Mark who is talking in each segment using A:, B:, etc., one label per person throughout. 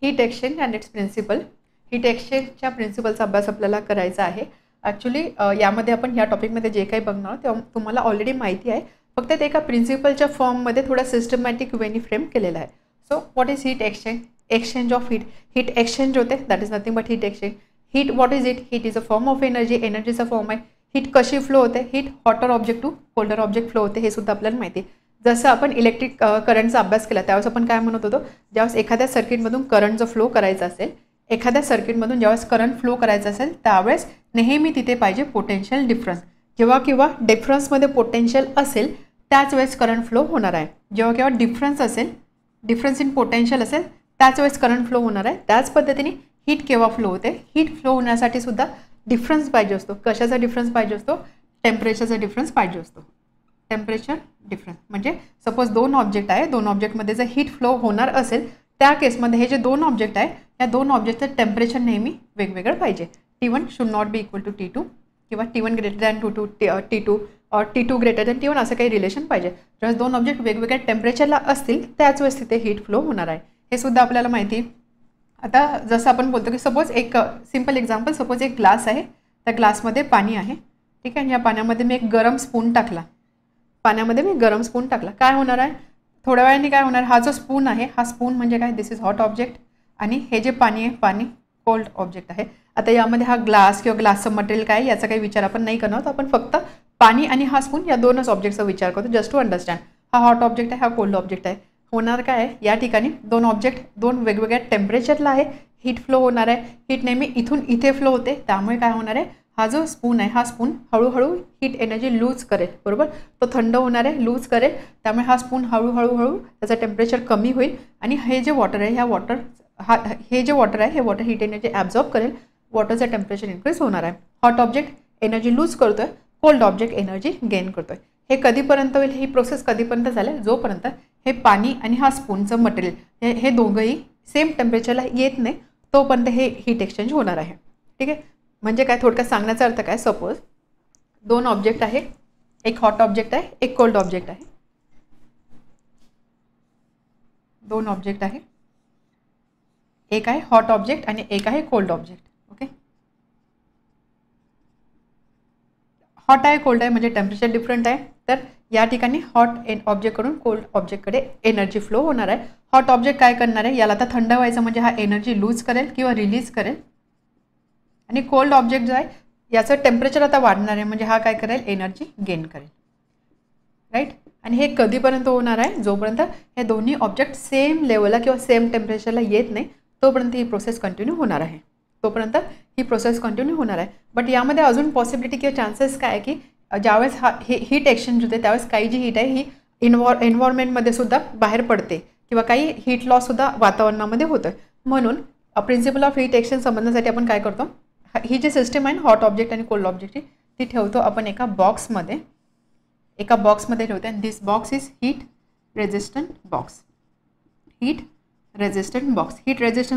A: Heat exchange and its principle. Heat एक्सचेंजच्या प्रिन्सिपलचा अभ्यास आपल्याला करायचा आहे. ॲक्च्युली यामध्ये आपण ह्या टॉपिकमध्ये जे काही बघणार आहोत ते तुम्हाला ऑलरेडी माहिती आहे, फक्त ते एका प्रिन्सिपलच्या फॉर्ममध्ये थोडा सिस्टमॅटिक वेनी फ्रेम केलेला आहे. So what is heat exchange? Exchange of heat. Heat exchange होते, that is nothing but heat exchange. Heat what is it? Heat is a form of energy. एनर्जीचा फॉर्म आहे. हीट कशी फ्लो होते? Heat hotter object to colder object flow होते, हे सुद्धा आपल्याला माहिती आहे. जसं आपण इलेक्ट्रिक करंटचा अभ्यास केला त्यावेळेस आपण काय म्हणत होतो, ज्यावेळेस एखाद्या सर्किटमधून करंट जो फ्लो करायचा असेल, एखाद्या सर्किटमधून ज्यावेळेस करंट फ्लो करायचं असेल त्यावेळेस नेहमी तिथे पाहिजे पोटेन्शियल डिफरन्स. जेव्हा किंवा डिफरन्समध्ये पोटेन्शियल असेल त्याच वेळेस करंट फ्लो होणार आहे. जेव्हा केव्हा डिफरन्स असेल, डिफरन्स इन पोटेन्शियल असेल त्याच वेळेस करंट फ्लो होणार आहे. त्याच पद्धतीने हीट केव्हा फ्लो होते? हीट फ्लो होण्यासाठी सुद्धा डिफरन्स पाहिजे असतो. कशाचा डिफरन्स पाहिजे असतो? टेम्परेचरचा डिफरन्स पाहिजे असतो. टेम्परेचर डिफरन्स म्हणजे सपोज दोन ऑब्जेक्ट आहे, दोन ऑब्जेक्टमध्ये जर हीट फ्लो होणार असेल त्या केसमध्ये हे जे दोन ऑब्जेक्ट आहे या दोन ऑब्जेक्टचं टेम्परेचर नेहमी वेगवेगळं पाहिजे. T1 should not be equal to T2 किंवा T1 ग्रेटर दॅन T2 और T2 ग्रेटर दॅन T1 असं काही रिलेशन पाहिजे. ज्यावेळेस दोन ऑब्जेक्ट वेगवेगळ्या टेम्परेचरला असतील त्याच वेळेस तिथे हीट फ्लो होणार आहे, हे सुद्धा आपल्याला माहिती आहे. आता जसं आपण बोलतो की सपोज एक सिम्पल एक्झाम्पल, सपोज एक ग्लास आहे, त्या ग्लासमध्ये पाणी आहे, ठीक आहे. या पाण्यामध्ये मी एक गरम स्पून टाकला, काय होणार आहे? थोड्या वेळाने काय होणार? हा जो स्पून आहे, हा स्पून म्हणजे काय? दिस इज हॉट ऑब्जेक्ट आणि हे जे पाणी आहे, पाणी कोल्ड ऑब्जेक्ट आहे. आता यामध्ये हा ग्लास किंवा ग्लासचं मटेरियल काय याचा काही विचार आपण नाही करणार, आपण फक्त पाणी आणि हा स्पून या दोनच ऑब्जेक्टचा विचार करतो, जस्ट टू अंडरस्टँड. हा हॉट ऑब्जेक्ट आहे, हा कोल्ड ऑब्जेक्ट आहे. होणार काय आहे? या ठिकाणी दोन ऑब्जेक्ट दोन वेगवेगळ्या टेम्परेचरला आहे, हीट फ्लो होणार आहे. हीट नेहमी इथून इथे फ्लो होते, त्यामुळे काय होणार आहे? हा जो स्पून आहे, हा स्पून हळूहळू हीट एनर्जी लूज करेल, बरोबर. तो थंड होणार आहे, लूज करेल, त्यामुळे हा स्पून हळूहळू त्याचं टेम्परेचर कमी होईल आणि हे जे वॉटर आहे, हे जे वॉटर आहे, हे वॉटर हीट एनर्जी ॲब्झॉर्ब करेल, वॉटरचं टेम्परेचर इन्क्रीज होणार आहे. हॉट ऑब्जेक्ट एनर्जी लूज करतोय, कोल्ड ऑब्जेक्ट एनर्जी गेन करतोय. हे कधीपर्यंत होईल? ही प्रोसेस कधीपर्यंत झाली? जोपर्यंत हे पाणी आणि हा स्पूनचं मटेरियल हे दोघंही सेम टेम्परेचरला येत नाही तोपर्यंत हे हीट एक्सचेंज होणार आहे, ठीक आहे. म्हणजे काय थोडक्यात सांगण्याचा अर्थ काय? सपोज दोन ऑब्जेक्ट आहे, एक हॉट ऑब्जेक्ट आहे, एक कोल्ड ऑब्जेक्ट आहे. दोन ऑब्जेक्ट आहे, एक आहे हॉट ऑब्जेक्ट आणि एक आहे कोल्ड ऑब्जेक्ट. ओके, हॉट आहे, कोल्ड आहे म्हणजे टेम्परेचर डिफरंट आहे. तर या ठिकाणी हॉट ऑब्जेक्टकडून कोल्ड ऑब्जेक्टकडे एनर्जी फ्लो होणार आहे. हॉट ऑब्जेक्ट काय करणार आहे? याला आता थंड व्हायचं म्हणजे हा एनर्जी लूज करेल किंवा रिलीज करेल. आणि कोल्ड ऑब्जेक्ट जो आहे याचं टेम्परेचर आता वाढणार आहे म्हणजे हा काय करेल? एनर्जी गेन करेल, राईट. आणि हे कधीपर्यंत होणार आहे? जोपर्यंत हे दोन्ही ऑब्जेक्ट सेम लेवलला किंवा सेम टेम्परेचरला येत नाही तोपर्यंत ही प्रोसेस कंटिन्यू होणार आहे. बट यामध्ये अजून पॉसिबिलिटी किंवा चान्सेस काय आहे की ज्यावेळेस हे हीट एक्सचेंज होते त्यावेळेस काही जी हीट आहे ही एन्व्हायरमेंटमध्ये सुद्धा बाहेर पडते किंवा काही हीट लॉस सुद्धा वातावरणामध्ये होतं. म्हणून प्रिन्सिपल ऑफ हीट एक्सचेंज समजण्यासाठी आपण काय करतो? ही जी सिस्टम आहे हॉट ऑब्जेक्ट आणि कोल्ड ऑब्जेक्टची ती ठेवतो आपण एका बॉक्समध्ये ठेवतो. And this box is heat resistant box. Heat resistant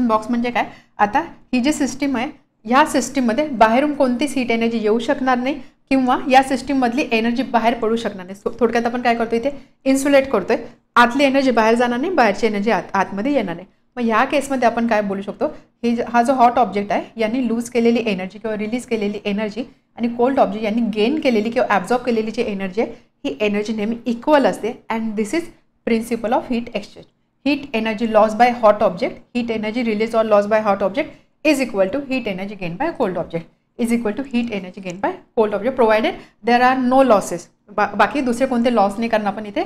A: box म्हणजे काय? आता ही जी सिस्टीम आहे ह्या सिस्टीममध्ये बाहेरून कोणतीच हीट एनर्जी येऊ शकणार नाही किंवा या सिस्टीममधली एनर्जी बाहेर पडू शकणार नाही. थोडक्यात आपण काय करतो? इथे इन्सुलेट करतोय. आतली एनर्जी बाहेर जाणार नाही, बाहेरची एनर्जी आतमध्ये येणार नाही. मग ह्या केसमध्ये आपण काय बोलू शकतो? हा जो हॉट ऑब्जेक्ट आहे यांनी लूज केलेली एनर्जी किंवा रिलीज केलेली एनर्जी आणि कोल्ड ऑब्जेक्ट यांनी गेन केलेली किंवा ॲब्झॉर्ब केलेली जी एनर्जी आहे ही एनर्जी नेहमी इक्वल असते. And this is principle of heat exchange. Heat energy loss by hot object, heat energy release or loss by hot object is equal to heat energy gain by cold object provided there are no losses. बाकी दुसरे कोणते loss नाही, कारण आपण इथे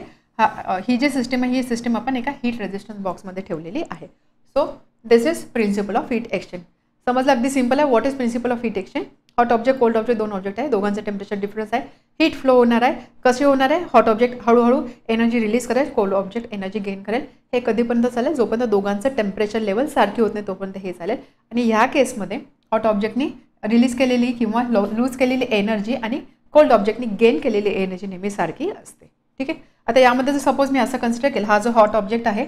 A: ही जी system आहे ही system आपण एका हीट रेझिस्टन्स बॉक्समध्ये ठेवलेली आहे. So this is principle of heat exchange. समजलं? अगदी सिंपल आहे. What is principle of heat exchange? Hot object cold object दोन ऑब्जेक्ट आहे, दोघांचं टेम्परेचर डिफरन्स आहे, हीट फ्लो होणार आहे. कसे होणार आहे? हॉट ऑब्जेक्ट हळूहळू एनर्जी रिलीज करेल, कोल्ड ऑब्जेक्ट एनर्जी गेन करेल. हे कधीपर्यंत चालेल? जोपर्यंत दोघांचं टेम्परेचर लेवल सारखी होत नाही तोपर्यंत हे चालेल. आणि ह्या केसमध्ये हॉट ऑब्जेक्टनी रिलीज केलेली किंवा लूज केलेली एनर्जी आणि कोल्ड ऑब्जेक्टनी गेन केलेली एनर्जी नेहमी सारखी असते, ठीक आहे. आता यामध्ये जर सपोज मी असं कन्सिडर केलं, हा जो हॉट ऑब्जेक्ट आहे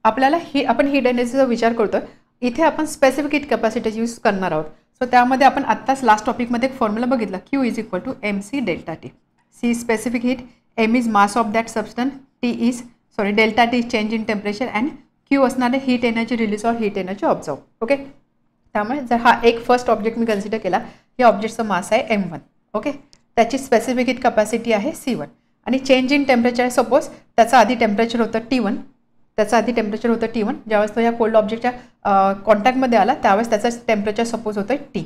A: आपल्याला आपण हीट एनर्जीचा विचार करतोय, इथे आपण स्पेसिफिक हीट कॅपॅसिटी यूज करणार आहोत. सो त्यामध्ये आपण आत्ताच लास्ट टॉपिकमध्ये एक फॉर्म्युला बघितला, Q is equal to MC delta T. C is specific heat, M is mass of that substance, delta T is change in temperature and Q असणार आहे heat energy release और heat energy observe. Okay, त्यामुळे जर हा एक first object मी consider केला, या ऑब्जेक्टचं मास आहे M1. ओके, त्याची स्पेसिफिक हीट कपॅसिटी आहे C1 आणि चेंज इन टेम्परेचर आहे सपोज त्याचं आधी टेम्परेचर होतं T1, ज्यावेळेस तो या कोल्ड ऑब्जेक्टच्या कॉन्टॅक्टमध्ये आला त्यावेळेस त्याचं टेम्परेचर सपोज होतं T.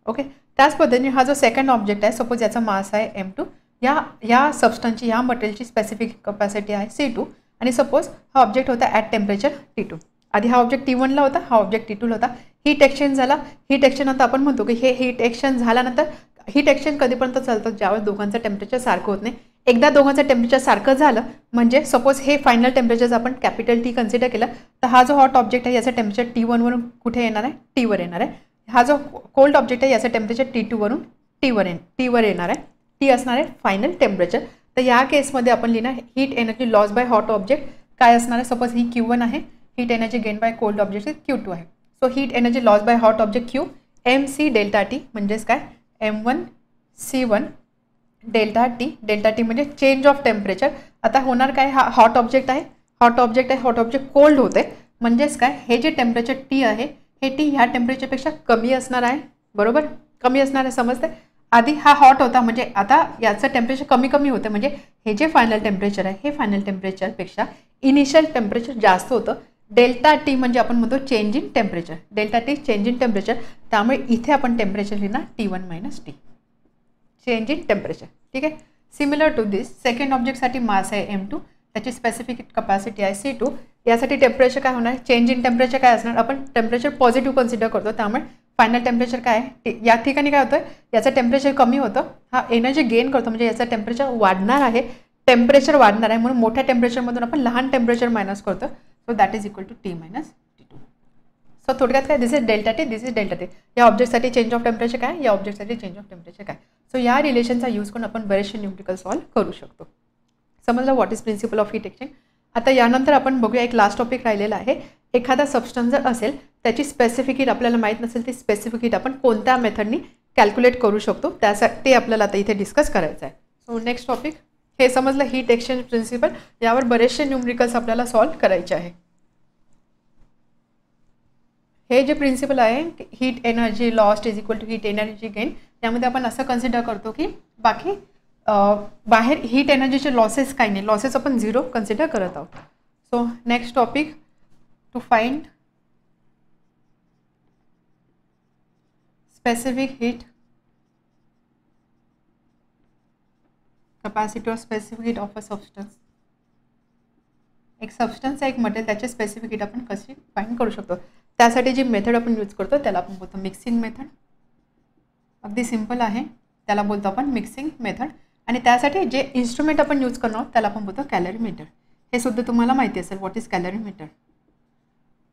A: ओके, त्याच पद्धतीने हा जो सेकंड ऑब्जेक्ट आहे सपोज याचा मास आहे M2, या सबस्टन्सची या मटेरियलची स्पेसिफिक कपॅसिटी आहे C2 आणि सपोज हा ऑब्जेक्ट होता ॲट टेम्परेचर T2. आधी हा ऑब्जेक्ट T1ला होता, हा ऑब्जेक्ट T2ला होता. हीट एक्सचेंज झाला. हीट एक्सचेंज नंतर आपण म्हणतो की हे हीट एक्सचेंज झाल्यानंतर हीट एक्सचेंज कधीपर्यंत चालतं ज्यावेळेस दोघांचं टेम्परेचर सारखं होत नाही. एकदा दोघांचं टेम्परेचर सारखं झालं म्हणजे सपोज हे फायनल टेम्परेचर आपण कॅपिटल T कन्सिडर केलं तर हा जो हॉट ऑब्जेक्ट आहे याचं टेम्परेचर T1 वरून कुठे येणार आहे, T वर येणार आहे. हा जो कोल्ड ऑब्जेक्ट आहे याचं टेम्परेचर T2 वरून T वर येणार आहे. T असणार आहे फायनल टेम्परेचर. तर या केसमध्ये आपण लिहिणार heat energy loss by hot object काय असणार आहे, सपोज ही Q1 आहे, heat energy gain by cold object Q2 आहे. So heat energy loss by hot object Q MC delta T म्हणजेच काय M1 C1 डेल्टा T म्हणजे चेंज ऑफ टेम्परेचर. आता होणार काय, हा हॉट ऑब्जेक्ट आहे, हॉट ऑब्जेक्ट कोल्ड होते म्हणजेच काय हे जे टेम्परेचर T आहे हे T ह्या टेम्परेचरपेक्षा कमी असणार आहे. बरोबर, कमी असणार आहे समजते. आधी हा हॉट होता म्हणजे आता याचं टेम्परेचर कमी होतं म्हणजे हे जे फायनल टेम्परेचर आहे हे फायनल टेम्परेचरपेक्षा इनिशियल टेम्परेचर जास्त होतं. डेल्टा T म्हणजे आपण म्हणतो change in temperature, delta T change in temperature. त्यामुळे इथे आपण टेम्परेचर लिहिणार T1 - T change in temperature. ठीक आहे. सिमिलर टू दिस सेकंड ऑब्जेक्टसाठी मास आहे M2, त्याची स्पेसिफिक कपॅसिटी आहे C2. यासाठी टेम्परेचर काय होणार, चेंज इन टेम्परेचर काय असणार, आपण टेम्परेचर पॉझिटिव्ह कन्सिडर करतो त्यामुळे फायनल टेम्परेचर काय आहे, या ठिकाणी काय होतं याचं टेम्परेचर कमी होतं, हा एनर्जी गेन करतो म्हणजे याचं टेम्परेचर वाढणार आहे. टेम्परेचर वाढणार आहे म्हणून मोठ्या टेम्परेचरमधून आपण लहान टेम्परेचर मायनस करतो. So that is equal to T - T2. So थोडक्यात काय, this is delta T, this is delta T. या ऑब्जेक्टसाठी चेंज ऑफ टेम्परेचर काय, या ऑब्जेक्टसाठी चेंज ऑफ टेम्परेचर काय. सो या रिलेशनचा यूज करून आपण बरेचसे न्यूमेरिकल सॉल्व्ह करू शकतो. समजलं what is principle of heat exchange. आता यानंतर आपण बघूया एक लास्ट टॉपिक राहिलेला आहे. एखादा सबस्टन्स जर असेल त्याची स्पेसिफिक हीट आपल्याला माहीत नसेल, ती स्पेसिफिक हीट आपण कोणत्या मेथडनी कॅल्क्युलेट करू शकतो त्यासाठी आपल्याला आता इथे डिस्कस करायचं आहे. सो नेक्स्ट टॉपिक हे समजलं हीट एक्सचेंज प्रिन्सिपल. यावर बरेचसे न्यूमेरिकल्स आपल्याला सॉल्व्ह करायचे आहे. हे जे प्रिन्सिपल आहे heat energy lost is equal to heat energy gain, त्यामध्ये आपण असं कन्सिडर करतो की बाकी बाहेर हीट एनर्जीचे लॉसेस काही नाही, लॉसेस आपण 0 कन्सिडर करत आहोत. So next topic to find specific heat capacity of specific heat of a substance. एक सबस्टन्स आहे एक मटेरियल, त्याचे स्पेसिफिक हीट आपण कशी फाइंड करू शकतो. त्यासाठी जी मेथड आपण यूज करतो त्याला आपण बोलतो मिक्सिंग मेथड. अगदी सिंपल आहे, त्याला बोलतो आपण मिक्सिंग मेथड. आणि त्यासाठी जे इन्स्ट्रुमेंट आपण यूज करणार आहोत त्याला आपण बोलतो कॅलरीमीटर. हे सुद्धा तुम्हाला माहिती असेल व्हॉट इज कॅलरीमीटर,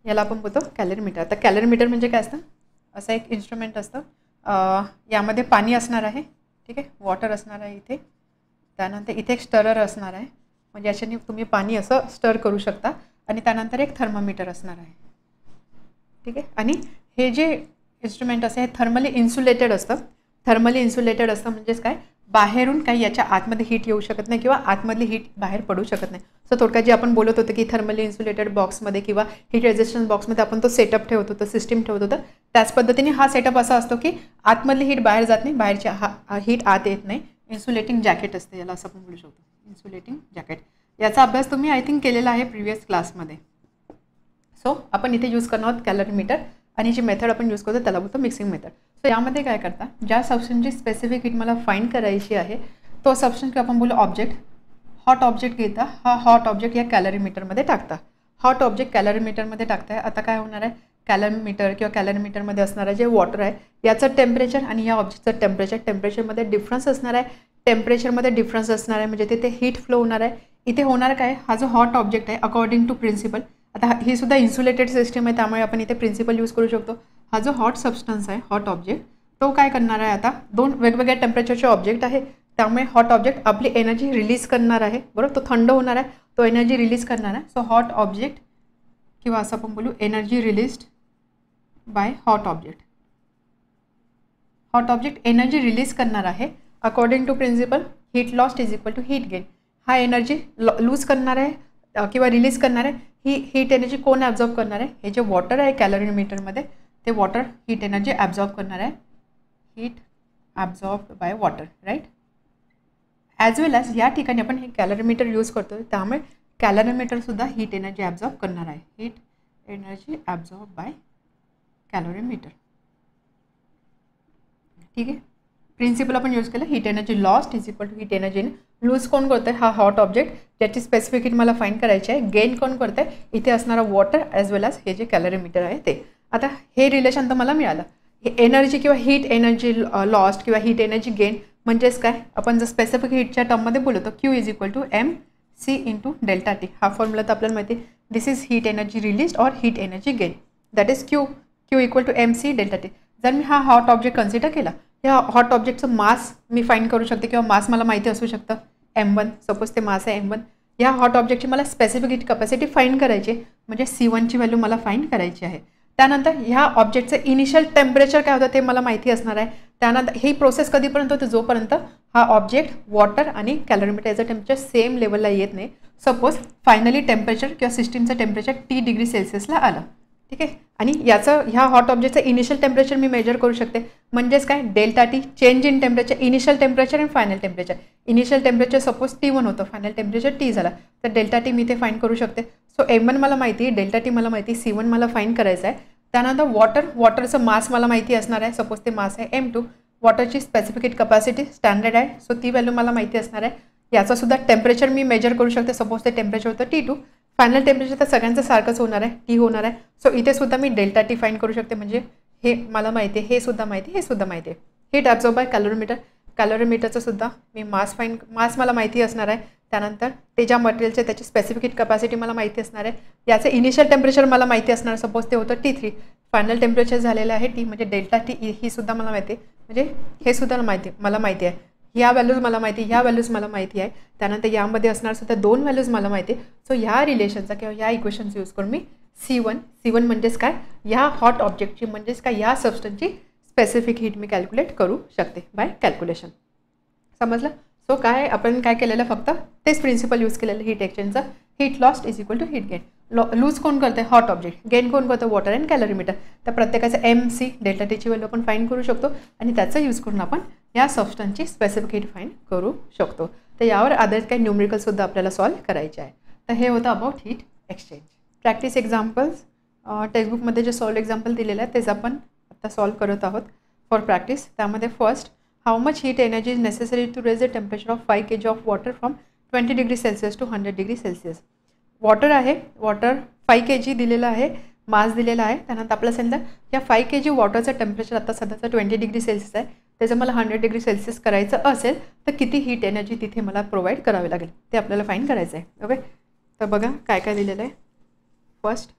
A: याला आपण बोलतो कॅलरीमीटर. आता कॅलरीमीटर म्हणजे काय असतं, असं एक इन्स्ट्रुमेंट असतं, यामध्ये पाणी असणार आहे, ठीक आहे, वॉटर असणार आहे इथे, त्यानंतर इथे एक स्टरर असणार आहे म्हणजे याच्याने तुम्ही पाणी असं स्टर करू शकता आणि त्यानंतर एक थर्मामीटर असणार आहे, ठीक आहे. आणि हे जे इन्स्ट्रुमेंट असं हे थर्मली इन्सुलेटेड असतं. थर्मली इन्सुलेटेड असतं म्हणजेच काय, बाहेरून काही याच्या आतमध्ये हीट येऊ शकत नाही किंवा आतमधली हीट बाहेर पडू शकत नाही. सो थोडक्यात जे आपण बोलत होतो की थर्मली इन्सुलेटेड बॉक्समध्ये किंवा हीट रेझिस्टन्स बॉक्समध्ये आपण तो सेटअप ठेवत होतो, सिस्टीम ठेवत होतं, त्याच पद्धतीने हा सेटअप असा असतो की आतमधली हीट बाहेर जात नाही, बाहेरची हीट आत येत नाही. इन्सुलेटिंग जॅकेट असते याला, असं आपण बोलू शकतो इन्सुलेटिंग जॅकेट. याचा अभ्यास तुम्ही आय थिंक केलेला आहे प्रिव्हियस क्लासमध्ये. सो आपण इथे यूज करणार आहोत कॅलरीमीटर आणि जी मेथड आपण यूज करतो त्याला बोलतो मिक्सिंग मेथड. सो यामध्ये काय करता, ज्या सबस्टन्सची स्पेसिफिक हीट मला फाइंड करायची आहे तो सबस्टन्स किंवा आपण बोलू ऑब्जेक्ट, हॉट ऑब्जेक्ट घेता, हा हॉट ऑब्जेक्ट या कॅलरीमीटरमध्ये टाकता. हॉट ऑब्जेक्ट कॅलरीमीटरमध्ये टाकताय. आता काय होणार आहे, कॅलरीमीटर किंवा कॅलरीमीटरमध्ये असणारं जे वॉटर आहे याचं टेम्परेचर आणि या ऑब्जेक्टचं टेम्परेचरमध्ये डिफरन्स असणार आहे. टेम्परेचरमध्ये डिफरन्स असणार आहे म्हणजे तिथे हीट फ्लो होणार आहे. इथे होणार काय, हा जो हॉट ऑब्जेक्ट आहे अकॉर्डिंग टू प्रिन्सिपल, आता ही सुद्धा इन्सुलेटेड सिस्टीम आहे त्यामुळे आपण इथे प्रिन्सिपल यूज करू शकतो. हा जो हॉट सबस्टन्स आहे हॉट ऑब्जेक्ट तो काय करणार आहे, आता दोन वेगवेगळ्या टेम्परेचरचे ऑब्जेक्ट आहे त्यामुळे हॉट ऑब्जेक्ट आपली एनर्जी रिलीज करणार आहे, बरोबर. तो थंड होणार आहे, तो एनर्जी रिलीज करणार आहे. सो हॉट ऑब्जेक्ट किंवा असं आपण बोलू energy released by hot object. Hot object energy release करणार आहे according to principle heat lost is equal to heat gain. हा एनर्जी लूज करणार आहे किंवा रिलीज करणार आहे. ही हीट एनर्जी कोण ॲब्झॉर्ब करणार आहे? हे जे वॉटर आहे कॅलरीमीटरमध्ये ते वॉटर हीट एनर्जी ॲब्झॉर्ब करणार आहे. Heat absorb by water, right. As well as या ठिकाणी आपण हे कॅलरीमीटर यूज करतो आहे, त्यामुळे कॅलरीमीटरसुद्धा हीट एनर्जी ॲब्झॉर्ब करणार आहे. Heat energy absorb by calorimeter. ठीक आहे. प्रिन्सिपल आपण यूज केलं, heat energy lost is equal to heat energy lose कोण करतं आहे? हा हॉट ऑब्जेक्ट, ज्याची स्पेसिफिक हीट मला फाईंड करायची आहे. गेन कोण करतं आहे? इथे असणारा वॉटर ॲज वेल ॲज हे जे कॅलरीमीटर आहे ते. आता हे रिलेशन तर मला मिळालं. हे एनर्जी किंवा हीट एनर्जी लॉस्ट किंवा हीट एनर्जी गेन म्हणजेच काय? आपण जर स्पेसिफिक हीटच्या टर्ममध्ये बोलतो Q is equal to MC into delta T. हा फॉर्म्युला तर आपल्याला माहिती आहे. This is heat energy released और heat energy gain, that is Q equal to MC delta T. जर मी हा हॉट ऑब्जेक्ट कन्सिडर केला, या हॉट ऑब्जेक्टचं मास मी फाईंड करू शकते किंवा मास मला माहिती असू शकतं M1. सपोज ते मास आहे M1. या हॉट ऑब्जेक्टची मला स्पेसिफिक हीट कपॅसिटी फाईंड करायची, म्हणजे C1ची व्हॅल्यू मला फाईंड करायची आहे. त्यानंतर ह्या ऑब्जेक्टचं इनिशियल टेम्परेचर काय होतं ते मला माहिती असणार आहे. त्यानंतर ही प्रोसेस कधीपर्यंत होते? जोपर्यंत हा ऑब्जेक्ट वॉटर आणि कॅलरीमीटर याचं टेम्परेचर सेम लेवलला येत नाही. सपोज फायनली टेम्परेचर किंवा सिस्टीमचं टेम्परेचर T डिग्री सेल्सिअसला आलं. ठीक आहे. आणि याचं ह्या हॉट ऑब्जेक्टचं इनिशियल टेम्परेचर मी मेजर करू शकते, म्हणजेच काय? Delta T, change in temperature, initial temperature आणि final temperature. Initial temperature suppose T1 होतं, फायनल टेम्परेचर T झाला, तर डेल्टा टी मी ते फाईंड करू शकते. सो M1 मला माहिती आहे, डेल्टा टी मला माहिती, C1 मला फाईंड करायचं आहे. त्यानंतर वॉटरचं मास मला माहिती असणार आहे. सपोज ते मास आहे M2. वॉटरची स्पेसिफिक हीट कपॅसिटी स्टँडर्ड आहे, सो ती व्हॅल्यू मला माहिती असणार आहे. याचासुद्धा टेम्परेचर मी मेजर करू शकते. सपोज ते टेम्परेचर होतं T2. फायनल टेम्परेचर तर सगळ्यांचं सारखंच होणार आहे, T होणार आहे. सो इथे सुद्धा मी डेल्टा टी फाईंड करू शकते, म्हणजे हे मला माहिती आहे, हे सुद्धा माहिती, हे सुद्धा माहिती आहे. हीट ॲब्झॉर्ब बाय कॅलरीमीटर, कॅलरीमीटरचं सुद्धा मी मास मला माहिती असणार आहे. त्यानंतर ते ज्या मटेरियलचे त्याची स्पेसिफिक हीट कपॅसिटी मला माहिती असणार आहे. याचं इनिशियल टेम्परेचर मला माहिती असणार, सपोज ते होतं T3. फायनल टेम्परेचर झालेलं आहे T, म्हणजे डेल्टा टी ही सुद्धा मला माहिती आहे, म्हणजे हे सुद्धा मला माहिती आहे. ह्या व्हॅल्यूज मला माहिती, ह्या व्हॅल्यूज मला माहिती आहे. त्यानंतर यामध्ये असणार सुद्धा 2 व्हॅल्यूज मला माहिती आहे. सो ह्या रिलेशनचा किंवा ह्या इक्वेशन्स यूज करून मी C1 म्हणजेच काय? या हॉट ऑब्जेक्टची म्हणजेच काय? या सबस्टन्सची स्पेसिफिक हीट मी कॅल्क्युलेट करू शकते बाय कॅल्क्युलेशन. समजलं? सो काय आपण काय केलेलं? फक्त तेच प्रिन्सिपल यूज केलेलं हीट एक्सचेंजचं. Heat lost is equal to heat gain. Lose कोण करतं? Hot object. गेन कोण करतं? Water and calorimeter. तर प्रत्येकाचं MC डेल्टा टीची व्हॅल्यू आपण फाईंड करू शकतो आणि त्याचा यूज करून आपण या सबस्टन्सची स्पेसिफिक हीट फाईंड करू शकतो. तर यावर आधारित काही न्यूमरिकलसुद्धा आपल्याला सॉल्व्ह करायचे आहे. तर हे होतं about heat exchange. Practice examples टेक्स्टबुकमध्ये जे सॉल्व्ह एक्झाम्पल दिलेलं आहे तेच आपण आता सॉल्व्ह करत आहोत फॉर प्रॅक्टिस. त्यामध्ये first, how much heat energy is necessary to raise the temperature of 5 kg of water from 20 degree Celsius to 100 degree Celsius. Water आहे, वॉटर 5 kg दिलेलं आहे, मास दिलेला आहे. त्यानंतर आपल्याला सांगितलं या 5 kg वॉटरचं टेम्परेचर आता सध्याचं 20 डिग्री सेल्सिअस आहे, त्याचं मला 100 डिग्री सेल्सिअस करायचं असेल तर किती हीट एनर्जी तिथे मला प्रोव्हाइड करावी लागेल ते आपल्याला फाईंड करायचं आहे. ओके. तर बघा काय काय दिलेलं आहे. First,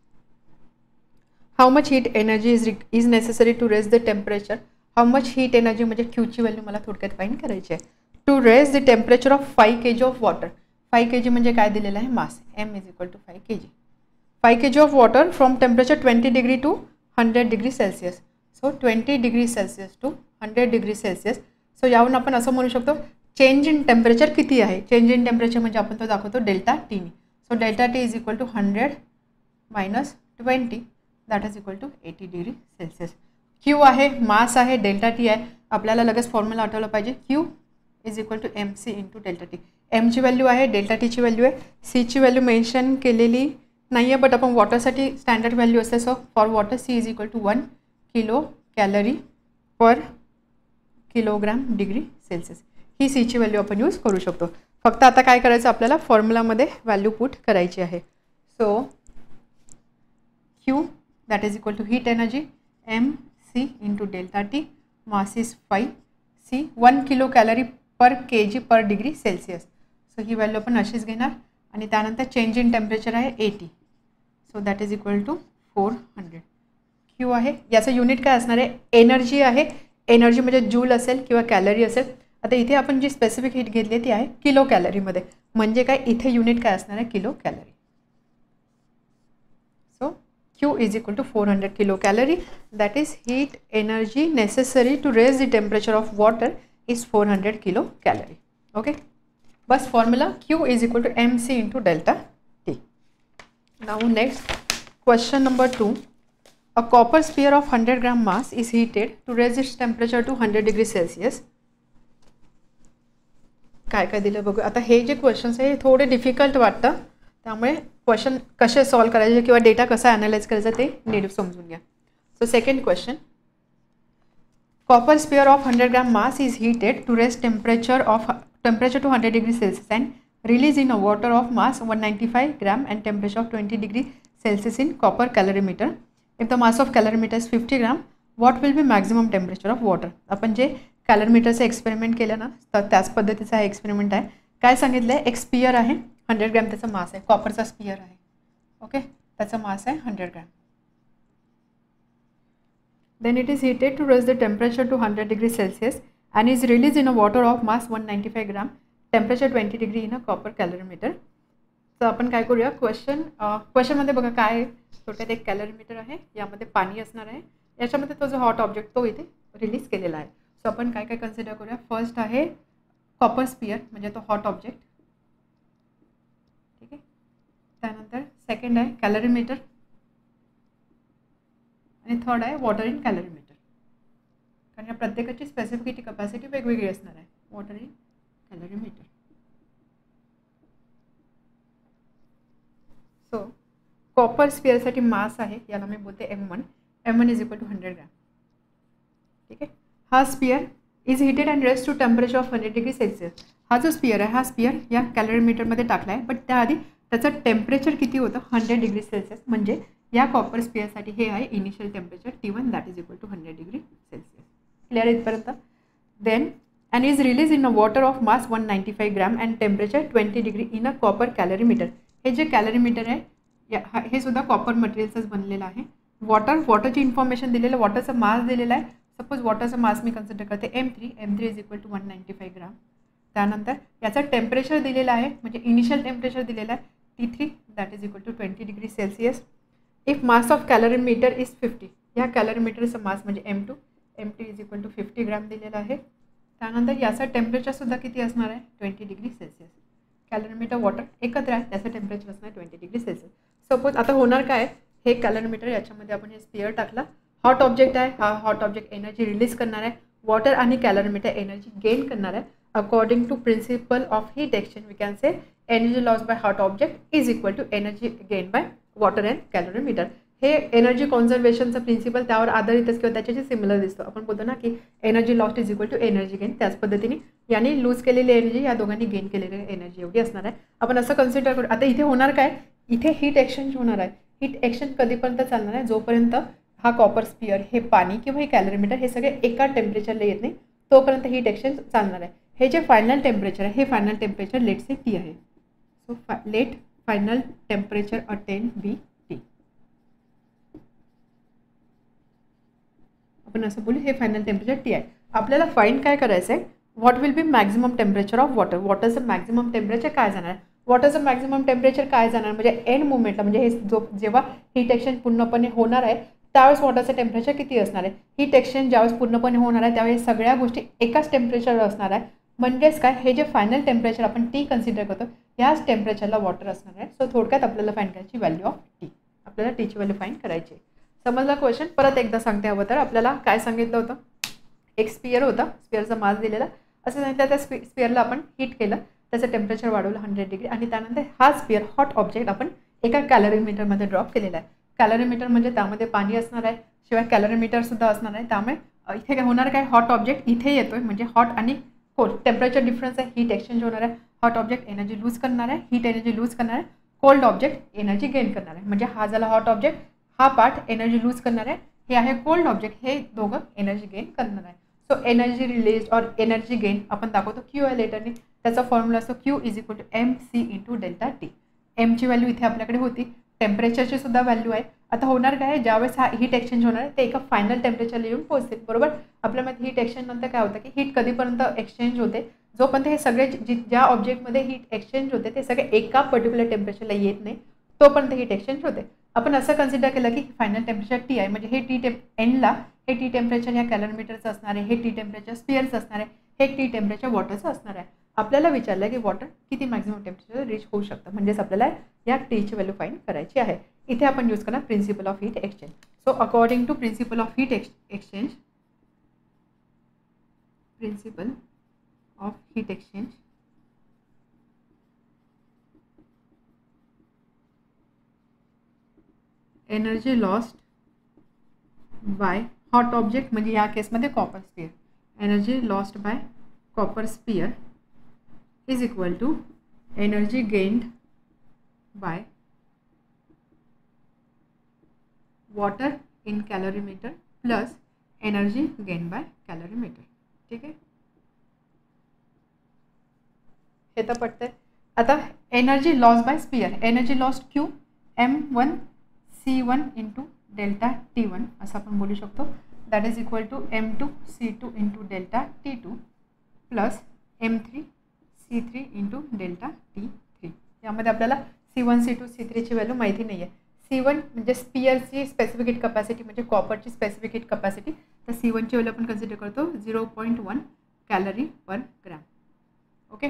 A: how much heat energy is necessary to raise the temperature. How much heat energy म्हणजे क्यूची व्हॅल्यू मला थोडक्यात फाईंड करायची आहे. To raise the temperature of 5 kg of water. 5 kg म्हणजे काय दिलेलं आहे? Mass. M is equal to 5 kg. 5 kg of water from temperature 20 degree to 100 degree Celsius. So 20 degree Celsius to 100 degree Celsius. So यावरून आपण असं म्हणू शकतो change in temperature किती आहे? चेंज इन टेम्परेचर म्हणजे आपण तो दाखवतो डेल्टा टीने. So delta T is equal to 100 minus 20 that is equal to 80 degree Celsius. Q आहे, मास आहे, डेल्टा टी आहे. आपल्याला लगेच फॉर्म्युला आठवलं पाहिजे. Q is equal to MC into delta T. एमची व्हॅल्यू आहे, डेल्टा टीची व्हॅल्यू आहे. सीची व्हॅल्यू मेन्शन केलेली नाही आहे, बट आपण वॉटरसाठी स्टँडर्ड व्हॅल्यू असते. So for water C is equal to 1 kilo calorie per kilogram degree Celsius. ही सीची व्हॅल्यू आपण यूज करू शकतो. फक्त आता काय करायचं? आपल्याला फॉर्म्युलामध्ये व्हॅल्यू पुट करायची आहे. So Q that is equal to heat energy MC into delta T. Mass is 5 C. 1 kilo calorie per kg per degree Celsius. So ही व्हॅल्यू आपण अशीच घेणार आणि त्यानंतर चेंज इन टेम्परेचर आहे 80. So that is equal to 400. Q आहे, याचं युनिट काय असणार आहे? एनर्जी आहे. एनर्जी म्हणजे जूल असेल किंवा कॅलरी असेल. आता इथे आपण जी स्पेसिफिक हीट घेतली ती आहे किलो कॅलरीमध्ये, म्हणजे काय इथे युनिट काय असणार आहे? Kilo calorie. So Q is equal to 400 kilo calorie. That is heat energy necessary to raise the temperature of water is 400 kilo calorie. Okay. बस formula Q is equal to MC into delta T. Now next, question number 2. A copper sphere of 100 gram mass is heated to raise its temperature to 100 degree Celsius. काय काय दिलं बघू. आता हे जे questions आहे हे थोडे डिफिकल्ट वाटतं, त्यामुळे क्वेश्चन कसे सॉल्व करायचे किंवा डेटा कसा ॲनालाइज करायचा ते नीट समजून घ्या. So second question, copper sphere of 100 gram mass is heated to raise temperature to 100 degree Celsius and release in a water of mass 195 gram and temperature of 20 degree Celsius in copper calorimeter. If the mass of calorimeter is 50 gram, what will be maximum temperature of water? आपण जे कॅलरीमीटरचं experiment केलं ना, तर त्याच पद्धतीचा हा experiment आहे. काय सांगितलं आहे, एक स्पियर आहे 100 ग्रॅम त्याचा मास आहे, कॉपरचा स्पियर आहे. ओके, त्याचा मास आहे 100 gram. Then it is heated to raise the temperature to 100 degree Celsius and is released in a water of mass 195 gram, temperature 20 degree in a copper calorimeter. तर आपण काय करूया, क्वेश्चनमध्ये बघा काय आहे, थोडक्यात एक कॅलरीमीटर आहे, यामध्ये पाणी असणार आहे, याच्यामध्ये तो जो हॉट ऑब्जेक्ट तो इथे रिलीज केलेला आहे. सो आपण काय काय कन्सिडर करूया. फर्स्ट आहे कॉपर स्पियर म्हणजे तो हॉट ऑब्जेक्ट, ठीक आहे. त्यानंतर सेकंड आहे कॅलरीमीटर आणि थर्ड आहे वॉटर इन कॅलरीमीटर. कारण या प्रत्येकाची स्पेसिफिसिटी कपॅसिटी वेगवेगळी असणार आहे. Water in calorimeter. So copper स्पियरसाठी मास आहे, याला मी बोलते M1. M1 is equal to 100 gram. ठीक आहे. हा sphere is heated and rest to temperature of 100 degree Celsius. हा जो स्पियर आहे हा स्पियर या कॅलरीमीटरमध्ये टाकला आहे, बट त्याआधी त्याचं टेम्परेचर किती होतं, 100 डिग्री सेल्सिअस. म्हणजे या कॉपर स्पियरसाठी हे आहे initial temperature T1 that is equal to 100 degree Celsius. Clear इथपर्यंत. Then and is release in a water of mass 195 gram and temperature 20 degree in a copper calorimeter. हे जे कॅलरीमीटर आहे हे सुद्धा कॉपर मटेरियलचंच बनलेलं आहे. वॉटरची इन्फॉर्मेशन दिलेलं, वॉटरचा मास दिलेला आहे. सपोज वॉटरचा मास मी कन्सिडर करते M3 इज इक्वल टू 195 ग्राम. त्यानंतर याचं टेम्परेचर दिलेलं आहे, म्हणजे इनिशियल टेम्परेचर दिलेलं आहे T3 that is equal to 20 degree Celsius. If mass of calorimeter is 50, या कॅलरीमीटरचं मास म्हणजे M2 is equal to 50 gram दिलेलं आहे. त्यानंतर याचं टेम्परेचरसुद्धा किती असणार आहे, 20 डिग्री सेल्सिअस. कॅलरीमीटर वॉटर एकत्र आहे, त्याचं टेम्परेचर असणार 20 डिग्री सेल्सिअस. सपोज आता होणार काय, हे कॅलरीमीटर याच्यामध्ये आपण हे स्पियर टाकला, हॉट ऑब्जेक्ट आहे, हा हॉट ऑब्जेक्ट एनर्जी रिलीज करणार आहे, वॉटर आणि कॅलरीमीटर एनर्जी गेन करणार आहे. According to principle of heat exchange we can say energy loss by hot object is equal to energy gain by water and calorimeter. हे energy कॉन्झर्वेशनचं principal त्यावर आधारितच किंवा त्याच्याशी similar दिसतो. आपण बोलतो ना की energy lost is equal to energy gain. त्याच पद्धतीने याने लूज केलेली एनर्जी या दोघांनी गेन केलेली एनर्जी एवढी असणार आहे. आपण असं कन्सिडर करू. आता इथे होणार काय, इथे हीट एक्सचेंज होणार आहे. हीट एक्सचेंज कधीपर्यंत चालणार आहे, जोपर्यंत हा कॉपर स्पियर, हे पाणी किंवा हे कॅलरीमीटर हे सगळे एका टेम्परेचरला येत नाही तोपर्यंत हीट एक्सचेंज चालणार आहे. हे जे फायनल टेम्परेचर आहे हे final temperature let say T आहे. So let final temperature attain be T. आपण असं बोलू, हे फायनल टेम्परेचर T आहे. आपल्याला फाइंड काय करायचं आहे, what will be maximum temperature of water. वॉटरचं मॅक्झिमम टेम्परेचर काय जाणार, वॉटरचं मॅक्झिमम टेम्परेचर काय जाणार, म्हणजे एंड मुवमेंटला, म्हणजे हे जेव्हा हीट एक्सचेंज पूर्णपणे होणार आहे त्यावेळेस वॉटरचं टेम्परेचर किती असणार आहे. हीट एक्सचेंज ज्यावेळेस पूर्णपणे होणार आहे त्यावेळेस सगळ्या गोष्टी एकाच टेम्परेचरवर असणार आहे. म्हणजेच काय, हे जे फायनल टेम्परेचर आपण T कन्सिडर करतो ह्याच टेम्परेचरला वॉटर असणार आहे. सो थोडक्यात आपल्याला फाइंड करायची व्हॅल्यू ऑफ T. आपल्याला Tची व्हॅल्यू फाइंड करायची. समजला क्वेश्चन. परत एकदा सांगते हवं तर, आपल्याला काय सांगितलं होतं, एक स्पियर होता, स्पियरचा मास दिलेला, असं सांगितलं त्या स्पियरला आपण हीट केलं, त्याचं टेम्परेचर वाढवलं 100 डिग्री आणि त्यानंतर हा स्पियर हॉट ऑब्जेक्ट आपण एका कॅलरीमीटरमध्ये ड्रॉप केलेला आहे. कॅलरीमीटर म्हणजे त्यामध्ये पाणी असणार आहे, शिवाय कॅलरीमीटरसुद्धा असणार आहे. त्यामुळे इथे काय होणार, काय हॉट ऑब्जेक्ट इथे येतोय, म्हणजे हॉट आणि कोल्ड टेम्परेचर डिफरन्स आहे, हीट एक्सचेंज होणार आहे. हॉट ऑब्जेक्ट एनर्जी लूज करणार आहे, हीट एनर्जी लूज करणार आहे. कोल्ड ऑब्जेक्ट एनर्जी गेन करणार आहे. म्हणजे हा झाला हॉट ऑब्जेक्ट, हा पार्ट एनर्जी लूज करणार आहे, हे आहे कोल्ड ऑब्जेक्ट, हे दोघं एनर्जी गेन करणार आहे. सो एनर्जी रिलीज और एनर्जी गेन आपण दाखवतो क्यू आहे लेटरने. त्याचा फॉर्म्युला असतो Q is equal to MC into delta T. एमची व्हॅल्यू इथे आपल्याकडे होती, टेम्परेचरची सुद्धा व्हॅल्यू आहे. आता होणार काय, ज्यावेळेस हा हीट एक्सचेंज होणार आहे ते एका फायनल टेम्परेचरला येऊन पोहोचतील. बरोबर. आपल्यामध्ये हीट एक्सचेंज नंतर काय होतं की हीट कधीपर्यंत एक्सचेंज होते, जोपर्यंत हे सगळे ज्या ऑब्जेक्टमध्ये हीट एक्सचेंज होते ते सगळे एका पर्टिक्युलर टेम्परेचरला येत नाही तोपर्यंत हीट एक्सचेंज होते. आपण असं कन्सिडर केलं की फायनल टेम्परेचर T आहे, म्हणजे हे एंडला हे T टेम्परेचर या कॅलरीमीटरचं असणार आहे, हे T टेम्परेचर स्पियरचं असणार आहे, हे T टेम्परेचर वॉटरचं असणार आहे. आपल्याला विचारलं की वॉटर किती मॅक्झिमम टेम्परेचर रीच होऊ शकतं, म्हणजेच आपल्याला या टीची व्हॅल्यू फाइंड करायची आहे. इथे आपण यूज करणार principle of heat exchange. So according to principle of heat exchange, principle of heat exchange, energy lost by hot object, म्हणजे या केसमध्ये copper sphere, energy lost by copper sphere is equal to energy gained by water in calorimeter plus energy gain by calorimeter. ठीक आहे, हे तर पटतंय. आता energy loss by sphere, energy lost Q m1c1 into delta T1 असं आपण बोलू शकतो. That is equal to m2c2 into delta T2 plus m3c3 into delta T3. यामध्ये आपल्याला C1 C2 C3ची व्हॅल्यू माहिती नाही आहे. C1 म्हणजे स्पियरची स्पेसिफिक हीट कपॅसिटी, म्हणजे कॉपरची स्पेसिफिक हीट कपॅसिटी, तर C1ची व्हॅल्यू आपण कन्सिडर करतो 0.1 calorie per gram. Okay,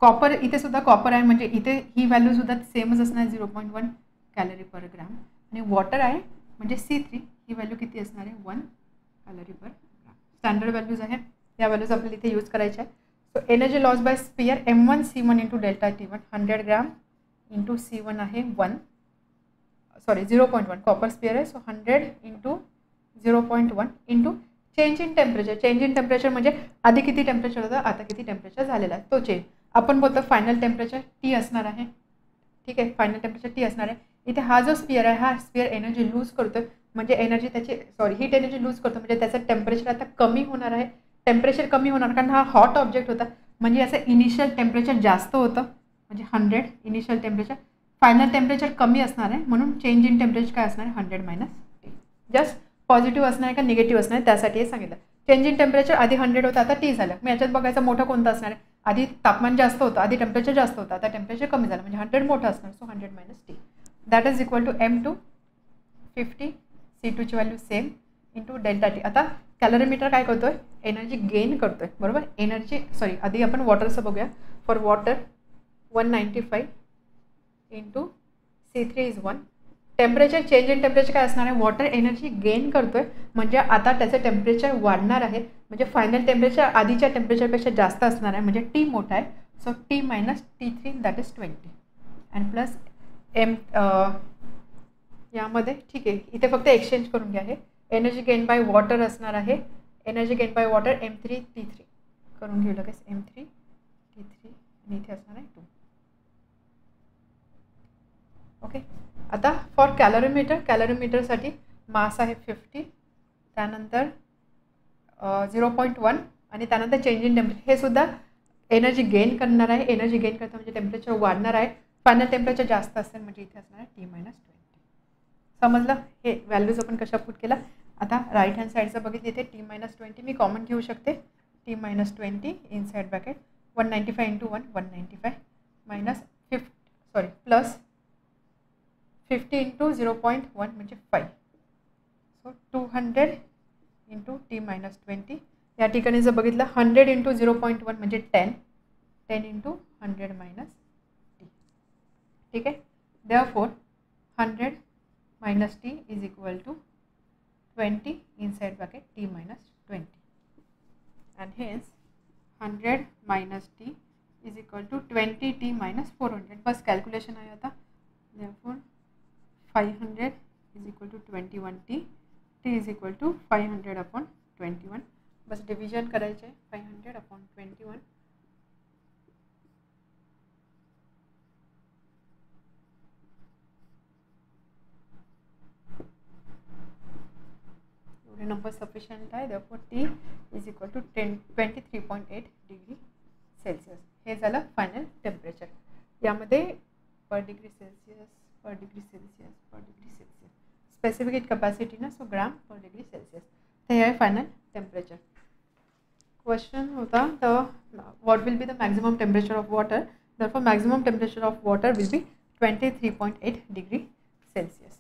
A: copper इथे सुद्धा कॉपर आहे, म्हणजे इथे ही व्हॅल्यू सुद्धा सेमच असणार 0.1 कॅलरी पर ग्रॅम. आणि वॉटर आहे म्हणजे C3, ही व्हॅल्यू किती असणार आहे 1 calorie per gram. Standard values आहेत, या व्हॅल्यूज आपल्याला इथे यूज करायच्या आहे. So energy loss by sphere m1c1 into delta T1 100 gram into C1 आहे 0.1 कॉपर स्पियर आहे. सो 100 into 0.1 into change in temperature. Change in temperature म्हणजे आधी किती टेम्परेचर होतं, आता किती टेम्परेचर झालेला आहे तो चेंज. आपण बोलतो फायनल टेम्परेचर T असणार आहे. ठीक आहे, फायनल टेम्परेचर T असणार आहे. इथे हा जो स्पियर आहे, हा स्पियर एनर्जी लूज करतोय, म्हणजे एनर्जी त्याची हीट एनर्जी लूज करतो, म्हणजे त्याचं टेम्परेचर आता कमी होणार आहे. टेम्परेचर कमी होणार कारण हा हॉट ऑब्जेक्ट होता, म्हणजे याचं इनिशियल टेम्परेचर जास्त होतं, म्हणजे 100 इनिशियल टेम्परेचर. फायनल टेम्परेचर कमी असणार आहे, म्हणून चेंज इन टेम्परेचर काय असणार आहे 100 मायनस T. जस्ट पॉझिटिव्ह असणार आहे का निगेटिव्ह असणार आहे त्यासाठी हे सांगितलं. चेंज इन टेम्परेचर आधी 100 होतं, आता T झालं. मग याच्यात बघायचं मोठं कोणतं असणार आहे. आधी तापमान जास्त होतं, आधी टेम्परेचर जास्त होतं, आता टेम्परेचर कमी झालं, म्हणजे 100 मोठं असणार. So 100 minus T that is equal to m2 50, C2ची value same into delta T. आता कॅलरीमीटर काय करतोय, एनर्जी गेन करतोय, बरोबर. आधी आपण वॉटरचं बघूया. For water 195 into C3 is 1. Temperature change in temperature काय असणार आहे, वॉटर एनर्जी गेन करतोय, म्हणजे आता त्याचं टेम्परेचर वाढणार आहे, म्हणजे फायनल टेम्परेचर आधीच्या टेम्परेचरपेक्षा जास्त असणार आहे, म्हणजे T मोठा आहे. So T minus T3 that is 20 and plus यामध्ये ठीक आहे, इथे फक्त एक्सचेंज करून घ्या. हे एनर्जी गेन बाय वॉटर असणार आहे, energy gain by water m3T3 करून घेऊ लगेच, m3T3 आणि इथे असणार आहे 2. ओके, आता फॉर कॅलरीमीटरसाठी मास आहे 50, त्यानंतर 0.1 आणि त्यानंतर चेंज इन टेम्परेचर. हे सुद्धा एनर्जी गेन करणार आहे, एनर्जी गेन करता म्हणजे टेम्परेचर वाढणार आहे, फायनल टेम्परेचर जास्त असेल, म्हणजे इथे असणार आहे T मायनस 20. समजलं, हे व्हॅल्यूज आपण कशा पुट केला. आता राईट हँड साईडचं बघितलं, इथे T मायनस 20 मी कॉमन घेऊ शकते. T minus 20 inside bracket 195 into 195 minus plus 50 into 0.1 म्हणजे 5. So 200 into T minus 20. या ठिकाणी जर बघितलं 100 इंटू 0.1 म्हणजे 10 इंटू 100 मायनस T. ठीक आहे, therefore 100 minus T is equal to 20 inside bracket T minus 20 and hence 100 minus T is equal to 20T minus 400. बस calculation आहे आता. Therefore 500 is equal to 21T, T is equal to 500 upon 21. बस division करायचे आहे, 500 upon 21. एवढे number sufficient आहे. Therefore T is equal to 23.8 degree Celsius. हे झालं फायनल टेम्परेचर. यामध्ये पर degree Celsius specific heat capacity ना, सो ग्राम पर डिग्री सेल्सिअस. तर हे आहे फायनल टेम्परेचर. क्वेश्चन होता the what will be the maximum temperature of water. Therefore maximum temperature of water will be 23.8 degree Celsius.